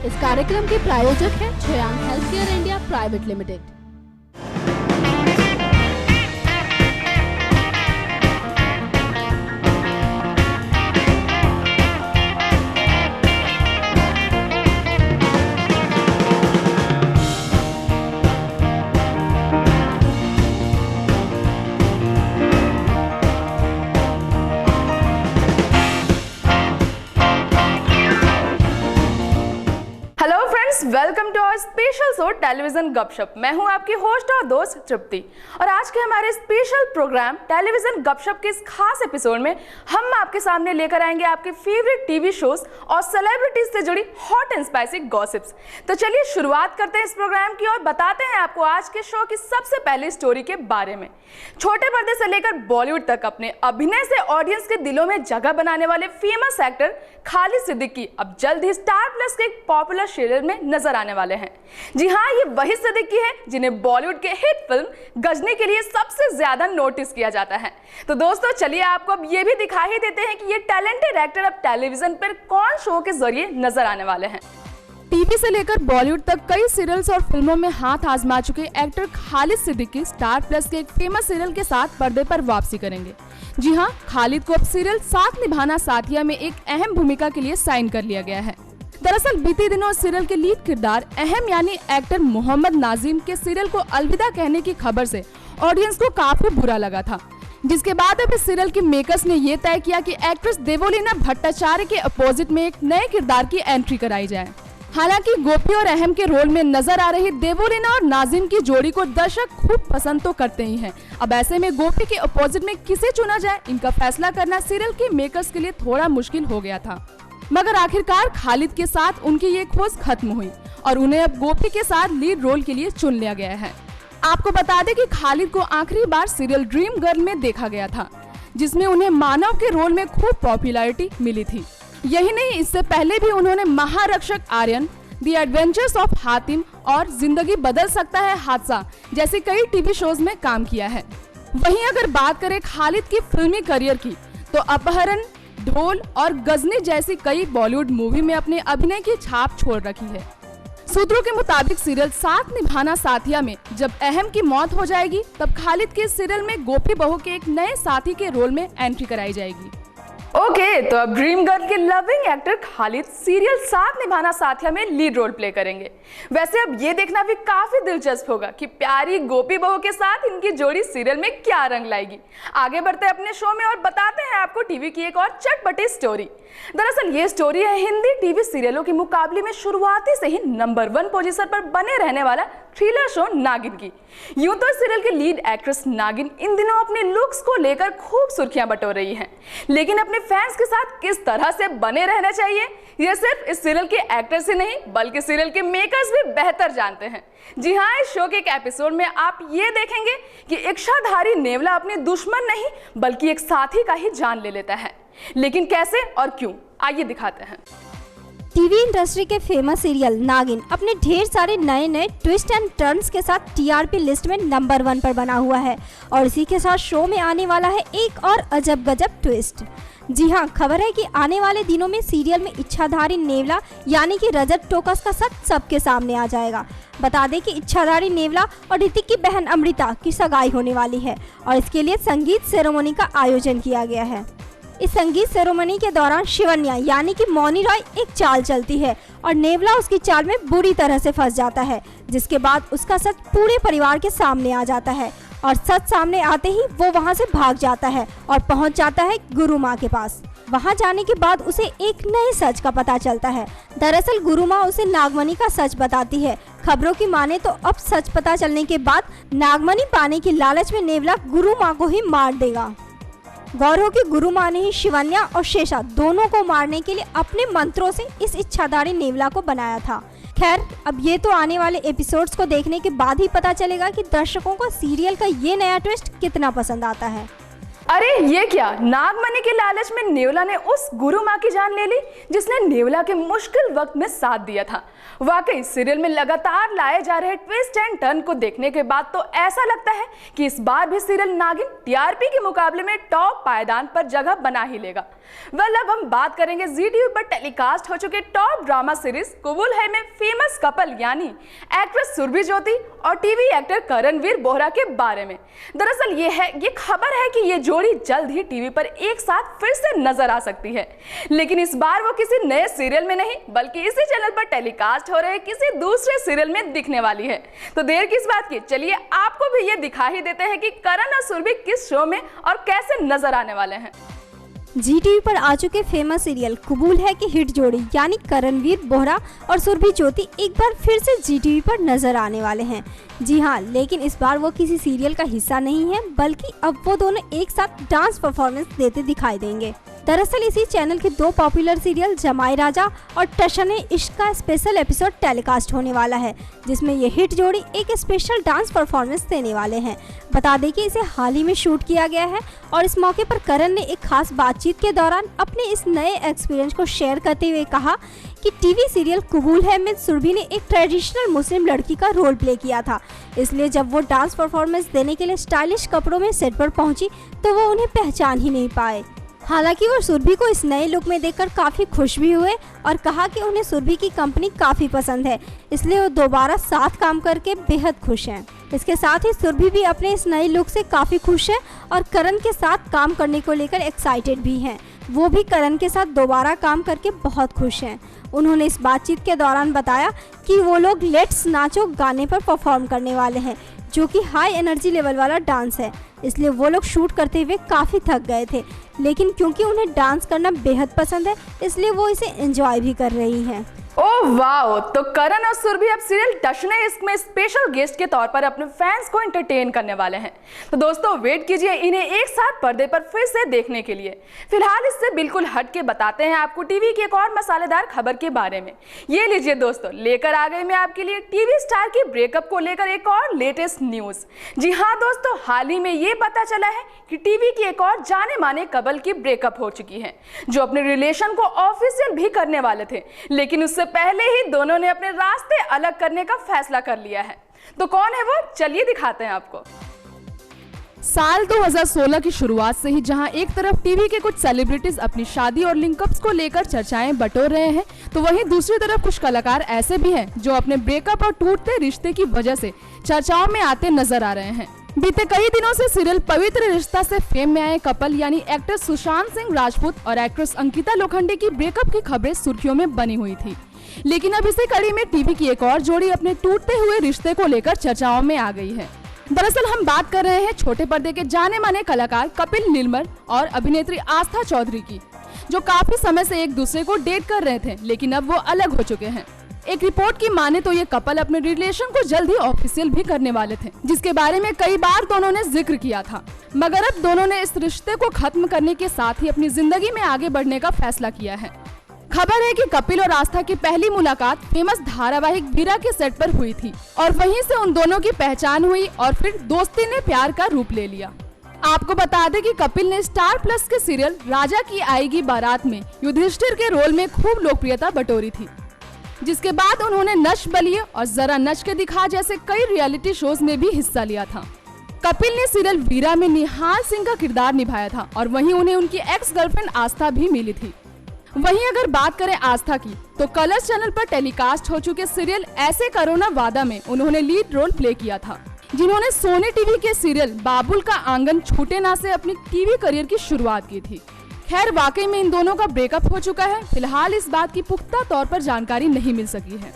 इस कार्यक्रम के प्रायोजक हैं Chhayan healthcare India private limited. Welcome to our special show television Gupshup. मैं हूं आपकी होस्ट और दोस्त तृप्ति और आज के हमारे स्पेशल प्रोग्राम टेलीविजन गपशप के इस खास एपिसोड में हम आपके सामने लेकर आएंगे आपके फेवरेट टीवी शोज और सेलिब्रिटीज से जुड़ी हॉट एंड स्पाइसी गॉसिप्स। तो चलिए शुरुआत करते हैं इस प्रोग्राम की और बताते हैं आपको आज के शो की सबसे पहली स्टोरी के बारे में। छोटे पर्दे से लेकर बॉलीवुड तक अपने अभिनय से ऑडियंस के दिलों में जगह बनाने वाले फेमस एक्टर खालिद सिद्दीकी अब जल्द ही स्टार प्लस के एक पॉपुलर सीरियल में नजर आने वाले हैं। जी हाँ, ये वही सिद्दीकी है जिन्हें बॉलीवुड के हिट फिल्म गजनी के लिए सबसे ज्यादा नोटिस किया जाता है। तो दोस्तों चलिए आपको अब ये भी दिखा ही देते हैं कि ये टैलेंटेड एक्टर अब टेलीविजन पर कौन शो के जरिए नजर आने वाले हैं। टीवी से लेकर बॉलीवुड तक कई सीरियल्स और फिल्मों में हाथ आजमा चुके actor Khalid Siddiqui star plus के एक फेमस सीरियल के साथ पर्दे पर वापसी करेंगे। जी हाँ, खालिद को अब सीरियल साथ निभाना साथिया में एक अहम भूमिका के लिए साइन कर लिया गया है। दरअसल बीते दिनों सीरियल के लीड किरदार अहम यानी एक्टर मोहम्मद नाजिम के सीरियल को अलविदा कहने की खबर से ऑडियंस को काफी बुरा लगा था, जिसके बाद अब इस सीरियल के मेकर्स ने ये तय किया कि एक्ट्रेस देवोलीना भट्टाचार्य के अपोजिट में एक नए किरदार की एंट्री कराई जाए। हालांकि गोपी और अहम के रोल में नजर आ रही देवोलीना और नाजिम की जोड़ी को दर्शक खूब पसंद तो करते ही हैं। अब ऐसे में गोपी के अपोजिट में किसे चुना जाए, इनका फैसला करना सीरियल के मेकर्स के लिए थोड़ा मुश्किल हो गया था, मगर आखिरकार खालिद के साथ उनकी ये खोज खत्म हुई और उन्हें अब गोपी के साथ लीड रोल के लिए चुन लिया गया है। आपको बता दें कि खालिद को आखिरी बार सीरियल ड्रीम गर्ल में देखा गया था, जिसमें उन्हें मानव के रोल में खूब पॉपुलैरिटी मिली थी। यही नहीं, इससे पहले भी उन्होंने Maharakshak Aryan, the adventures of Hatim और जिंदगी बदल सकता है हादसा जैसे कई टीवी शोज में काम किया है। वहीं अगर बात करें खालिद की फिल्मी करियर की, तो अपहरण, ढोल और गजनी जैसी कई बॉलीवुड मूवी में अपने अभिनय की छाप छोड़ रखी है। सूत्रों के मुताबिक सीरियल साथ निभाना साथिया में जब अहम की मौत हो जाएगी, तब खालिद के सीरियल में गोपी बहू के एक नए साथी के रोल में एंट्री कराई जाएगी। ओके, तो अब ड्रीम गर्ल के लविंग एक्टर खालिद सीरियल साथ निभाना साथिया में लीड रोल प्ले करेंगे। वैसे अब ये देखना भी काफी दिलचस्प होगा कि प्यारी गोपी बहू के साथ इनकी जोड़ी सीरियल में क्या रंग लाएगी। आगे बढ़ते हैं अपने शो में और बताते हैं आपको टीवी की एक और चटपटी स्टोरी। दरअसल ये स्टोरी है हिंदी टीवी सीरियलों के मुकाबले में शुरुआती से ही नंबर 1 पोजीशन पर बने रहने वाला थ्रिलर शो नागिन की। यूं तो सीरियल की लीड एक्ट्रेस नागिन इन दिनों अपने लुक्स को लेकर खूब सुर्खियां बटोर रही हैं, लेकिन अपने फैंस के साथ किस तरह से बने रहना चाहिए ये सिर्फ इस सीरियल के एक्टर्स ही नहीं बल्कि सीरियल के मेकर्स भी बेहतर जानते हैं। जी हाँ, इस शो के एक एपिसोड में आप ये देखेंगे कि इच्छाधारी नेवला अपने दुश्मन नहीं बल्कि एक साथी का ही जान ले लेता है, लेकिन कैसे और क्यों, आइए दिखाते हैं। टीवी इंडस्ट्री के फेमस सीरियल नागिन अपने ढेर सारे नए नए ट्विस्ट एंड टर्न्स के साथ टीआरपी लिस्ट में नंबर 1 पर बना हुआ है और इसी के साथ शो में आने वाला है एक और अजब गजब ट्विस्ट। जी हाँ, खबर है कि आने वाले दिनों में सीरियल में इच्छाधारी नेवला यानी कि रजत टोकस का सच सबके सामने आ जाएगा। बता दें कि इच्छाधारी नेवला और ऋतिक की बहन अमृता की सगाई होने वाली है और इसके लिए संगीत सेरेमनी का आयोजन किया गया है। इस संगीत सेरेमनी के दौरान शिवन्या यानी कि मौनी रॉय एक चाल चलती है और नेवला उसकी चाल में बुरी तरह से फंस जाता है, जिसके बाद उसका सच पूरे परिवार के सामने आ जाता है और सच सामने आते ही वो वहां से भाग जाता है और पहुंच जाता है गुरु माँ के पास। वहां जाने के बाद उसे एक नए सच का पता चलता है। दरअसल गुरु माँ उसे नागमणि का सच बताती है। खबरों की माने तो अब सच पता चलने के बाद नागमणि पाने की लालच में नेवला गुरु माँ को ही मार देगा। गौरव की गुरु माँ ने ही शिवन्या और शेषा दोनों को मारने के लिए अपने मंत्रों से इस इच्छाधारी नेवला को बनाया था। खैर, अब ये तो आने वाले एपिसोड्स को देखने के बाद ही पता चलेगा कि दर्शकों को सीरियल का ये नया ट्विस्ट कितना पसंद आता है। अरे ये क्या, नागमणि के लालच में नेवला ने उस गुरु माँ की जान ले ली जिसने नेवला के मुश्किल वक्त में साथ दिया था। वाकई सीरियल में लगातार लाए जा रहे ट्विस्ट एंड टर्न को देखने के बाद तो ऐसा लगता है कि इस बार भी सीरियल नागिन टीआरपी के मुकाबले में टॉप पायदान पर जगह बना ही लेगा। अब हम बात करेंगे जी टीवी पर टेलीकास्ट हो चुके टॉप ड्रामा सीरीज कबूल है में फेमस कपल यानी एक्ट्रेस सुरभि ज्योति और टीवी एक्टर करणवीर बोहरा के बारे में। दरअसल ये खबर है कि ये जोड़ी जल्द ही टीवी पर एक साथ फिर से नजर आ सकती है, लेकिन इस बार वो किसी नए सीरियल में नहीं बल्कि इसी चैनल पर टेलीकास्ट हो रहे किसी दूसरे सीरियल में दिखने वाली है। तो देर किस बात की, चलिए आपको भी ये दिखा ही देते हैं कि करण और सुरभि किस शो में और कैसे नजर आने वाले हैं। जी टीवी पर आ चुके फेमस सीरियल कबूल है की हिट जोड़ी यानी करणवीर बोहरा और सुरभि ज्योति एक बार फिर से जी टीवी पर नजर आने वाले हैं। जी हाँ, लेकिन इस बार वो किसी सीरियल का हिस्सा नहीं है बल्कि अब वो दोनों एक साथ डांस परफॉर्मेंस देते दिखाई देंगे। दरअसल इसी चैनल के दो पॉपुलर सीरियल जमाई राजा और टशने इश्क का स्पेशल एपिसोड टेलीकास्ट होने वाला है, जिसमें ये हिट जोड़ी एक स्पेशल डांस परफॉर्मेंस देने वाले हैं। बता दें कि इसे हाल ही में शूट किया गया है और इस मौके पर करण ने एक खास बातचीत के दौरान अपने इस नए एक्सपीरियंस को शेयर करते हुए कहा कि टीवी सीरियल कबूल है में सुरभि ने एक ट्रेडिशनल मुस्लिम लड़की का रोल प्ले किया था, इसलिए जब वो डांस परफॉर्मेंस देने के लिए स्टाइलिश कपड़ों में सेट पर पहुंची तो वो उन्हें पहचान ही नहीं पाए। हालांकि वो सुरभि को इस नए लुक में देखकर काफ़ी खुश भी हुए और कहा कि उन्हें सुरभि की कंपनी काफ़ी पसंद है, इसलिए वो दोबारा साथ काम करके बेहद खुश हैं। इसके साथ ही सुरभि भी अपने इस नए लुक से काफ़ी खुश है और करण के साथ काम करने को लेकर एक्साइटेड भी हैं। वो भी करण के साथ दोबारा काम करके बहुत खुश हैं। उन्होंने इस बातचीत के दौरान बताया कि वो लोग लेट्स नाचो गाने पर परफॉर्म करने वाले हैं, जो कि हाई एनर्जी लेवल वाला डांस है, इसलिए वो लोग शूट करते हुए काफ़ी थक गए थे, लेकिन क्योंकि उन्हें डांस करना बेहद पसंद है इसलिए वो इसे एंजॉय भी कर रही हैं। ओह वाओ, तो करण और सुरभि अब सीरियल टशने इश्क में स्पेशल गेस्ट के तौर पर अपने फैंस को एंटरटेन करने वाले हैं। तो दोस्तों वेट कीजिए इन्हें एक साथ पर्दे पर फिर से देखने के लिए। फिलहाल इससे बिल्कुल हट के बताते हैं आपको टीवी की एक और मसालेदार खबर के बारे में। ये लीजिए दोस्तों, लेकर आ गई मैं आपके लिए टीवी स्टार की ब्रेकअप को लेकर एक और लेटेस्ट न्यूज। जी हाँ दोस्तों, हाल ही में ये पता चला है कि टीवी की एक और जाने माने कपल की ब्रेकअप हो चुकी है, जो अपने रिलेशन को ऑफिशियल भी करने वाले थे, लेकिन उससे पहले ही दोनों ने अपने रास्ते अलग करने का फैसला कर लिया है। तो कौन है वो, चलिए दिखाते हैं आपको। साल 2016 की शुरुआत से ही जहां एक तरफ टीवी के कुछ सेलिब्रिटीज अपनी शादी और लिंकअप्स को लेकर चर्चाएं बटोर रहे हैं, तो वहीं दूसरी तरफ कुछ कलाकार ऐसे भी हैं जो अपने ब्रेकअप और टूटते रिश्ते की वजह से चर्चाओं में आते नजर आ रहे हैं। बीते कई दिनों से सीरियल पवित्र रिश्ता से फेम में आए कपल यानी एक्टर सुशांत सिंह राजपूत और एक्ट्रेस अंकिता लोखंडे की ब्रेकअप की खबरें सुर्खियों में बनी हुई थी, लेकिन अब इसी कड़ी में टीवी की एक और जोड़ी अपने टूटते हुए रिश्ते को लेकर चर्चाओं में आ गई है। दरअसल हम बात कर रहे हैं छोटे पर्दे के जाने माने कलाकार कपिल निर्मल और अभिनेत्री आस्था चौधरी की, जो काफी समय से एक दूसरे को डेट कर रहे थे, लेकिन अब वो अलग हो चुके हैं। एक रिपोर्ट की माने तो ये कपल अपने रिलेशन को जल्द ही ऑफिशियल भी करने वाले थे, जिसके बारे में कई बार दोनों ने जिक्र किया था, मगर अब दोनों ने इस रिश्ते को खत्म करने के साथ ही अपनी जिंदगी में आगे बढ़ने का फैसला किया है। खबर है कि कपिल और आस्था की पहली मुलाकात फेमस धारावाहिक वीरा के सेट पर हुई थी और वहीं से उन दोनों की पहचान हुई और फिर दोस्ती ने प्यार का रूप ले लिया। आपको बता दें कि कपिल ने स्टार प्लस के सीरियल राजा की आएगी बारात में युधिष्ठिर के रोल में खूब लोकप्रियता बटोरी थी, जिसके बाद उन्होंने नश बलिए और जरा नच के दिखा जैसे कई रियलिटी शोज में भी हिस्सा लिया था। कपिल ने सीरियल वीरा में निहाल सिंह का किरदार निभाया था और वहीं उन्हें उनकी एक्स गर्लफ्रेंड आस्था भी मिली थी। वहीं अगर बात करें आस्था की, तो कलर्स चैनल पर टेलीकास्ट हो चुके सीरियल ऐसे करो ना वादा में उन्होंने लीड रोल प्ले किया था, जिन्होंने सोनी टीवी के सीरियल बाबुल का आंगन छूटे ना से अपनी टीवी करियर की शुरुआत की थी। खैर वाकई में इन दोनों का ब्रेकअप हो चुका है। फिलहाल इस बात की पुख्ता तौर पर जानकारी नहीं मिल सकी है।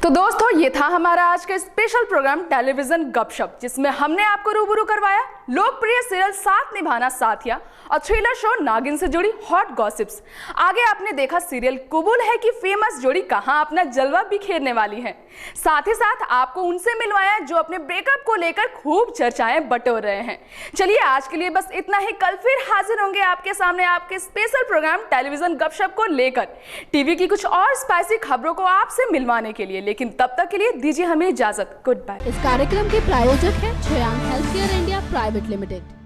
तो दोस्तों ये था हमारा आज का स्पेशल प्रोग्राम टेलीविजन गपशप, जिसमें हमने आपको रूबरू करवाया लोकप्रिय सीरियल साथ निभाना साथिया और थ्रिलर शो नागिन से जुड़ी हॉट गॉसिप्स। आगे आपने देखा सीरियल कबूल है की फेमस जोड़ी कहां अपना जलवा बिखेरने वाली है। साथ ही साथ आपको उनसे मिलवाया जो अपने ब्रेकअप को लेकर खूब चर्चाएं बटोर रहे हैं। चलिए आज के लिए बस इतना ही। कल फिर हाजिर होंगे आपके सामने आपके स्पेशल प्रोग्राम टेलीविजन गपशप को लेकर टीवी की कुछ और स्पाइसी खबरों को आपसे मिलवाने के लिए, लेकिन तब तक के लिए दीजिए हमें इजाजत। Goodbye. इस कार्यक्रम के प्रायोजक हैं Shreyank health care India private limited.